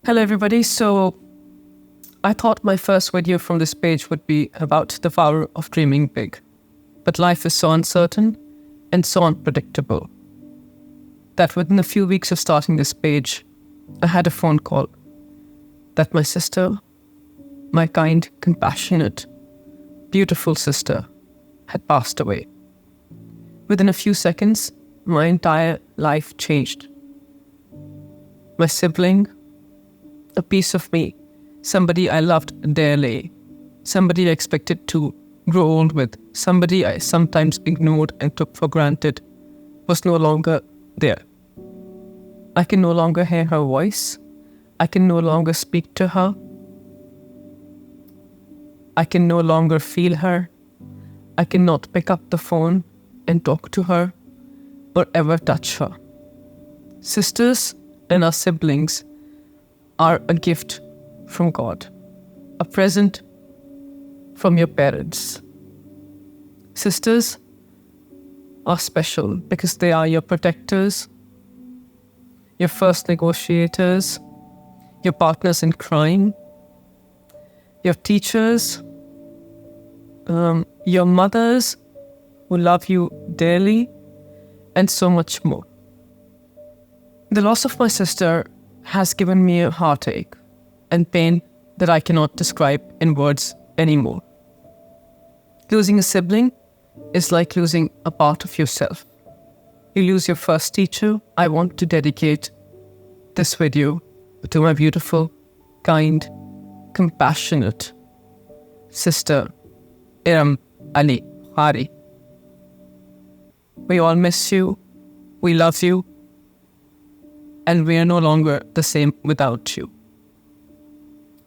Hello everybody. So I thought my first video from this page would be about the power of dreaming big. But life is so uncertain and so unpredictable that within a few weeks of starting this page, I had a phone call that my sister, my kind, compassionate, beautiful sister, had passed away. Within a few seconds, my entire life changed. My sibling, a piece of me, somebody I loved dearly, somebody I expected to grow old with, somebody I sometimes ignored and took for granted, was no longer there. I can no longer hear her voice. I can no longer speak to her. I can no longer feel her. I cannot pick up the phone and talk to her or ever touch her. Sisters and our siblings are a gift from God, a present from your parents. Sisters are special because they are your protectors, your first negotiators, your partners in crime, your teachers, your mothers who love you dearly, and so much more. The loss of my sister has given me a heartache and pain that I cannot describe in words anymore. Losing a sibling is like losing a part of yourself. You lose your first teacher. I want to dedicate this video to my beautiful, kind, compassionate sister, Erum Ali Bokhari. We all miss you. We love you. And we are no longer the same without you.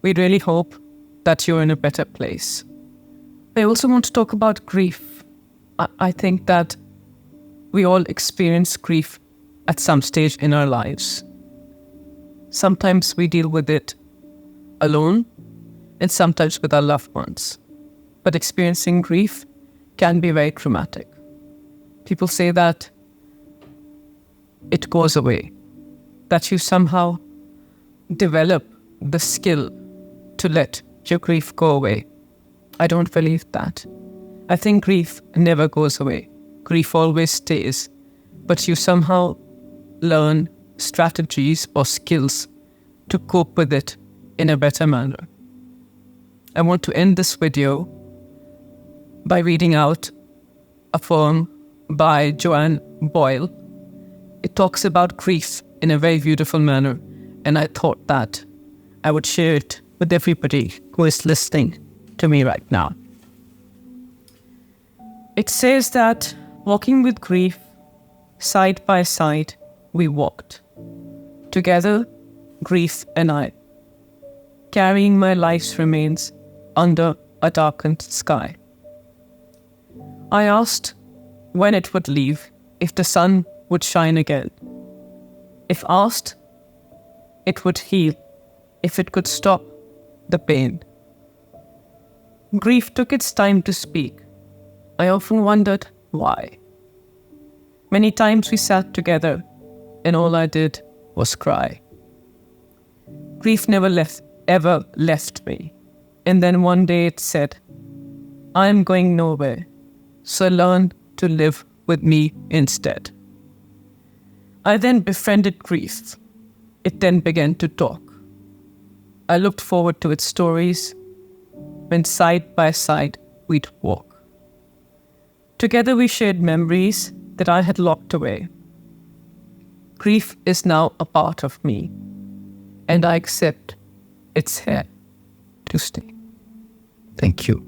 We really hope that you're in a better place. I also want to talk about grief. I think that we all experience grief at some stage in our lives. Sometimes we deal with it alone, and sometimes with our loved ones. But experiencing grief can be very traumatic. People say that it goes away, that you somehow develop the skill to let your grief go away. I don't believe that. I think grief never goes away. Grief always stays, but you somehow learn strategies or skills to cope with it in a better manner. I want to end this video by reading out a poem by Joanne Boyle. It talks about grief in a very beautiful manner, and I thought that I would share it with everybody who is listening to me right now. It says that walking with grief, side by side, we walked. Together, grief and I, carrying my life's remains under a darkened sky. I asked when it would leave, if the sun would shine again. If asked, it would heal, if it could stop the pain. Grief took its time to speak. I often wondered why. Many times we sat together, and all I did was cry. Grief ever left me. And then one day it said, I am going nowhere, so learn to live with me instead. I then befriended grief. It then began to talk. I looked forward to its stories when side by side we'd walk. Together we shared memories that I had locked away. Grief is now a part of me, and I accept it's here to stay. Thank you.